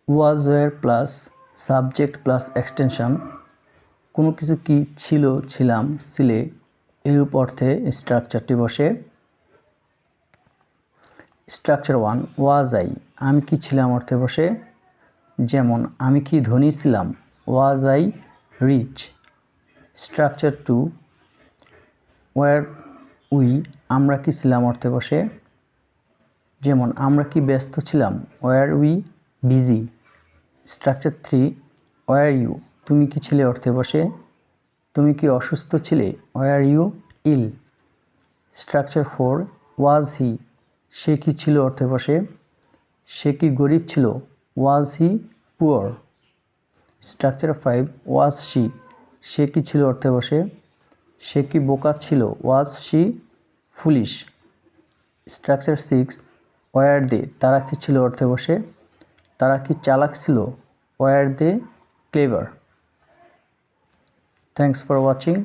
ওয়াজ wire plus subject plus extension, কোনো কিছু কি ছিল, ছিলাম, ছিলে এরূপ অর্থে স্ট্রাকচারটি বসে। স্ট্রাকচার 1 ওয়াজ আই, আমি কি ছিলাম অর্থে বসে। যেমন আমি কি ধনী ছিলাম, was I rich. Structure 2 were we, আমরা কি ছিলাম অর্থে বসে। যেমন আমরা কি ব্যস্ত ছিলাম, were we busy. Structure 3 were you, তুমি কি ছিলে অর্থে বসে। তুমি কি অসুস্থ ছিলে, were you ill. Structure 4 was he, সে কি ছিল অর্থে বসে। সে কি গরিব ছিল, was he poor. Structure 5 was she, সে কি ছিল অর্থে বসে। সে কি বোকা ছিল, was she foolish. Structure 6 were they, তারা কি ছিল অর্থে বসে। তারা কি চালাক ছিল, were they clever. Thanks for watching.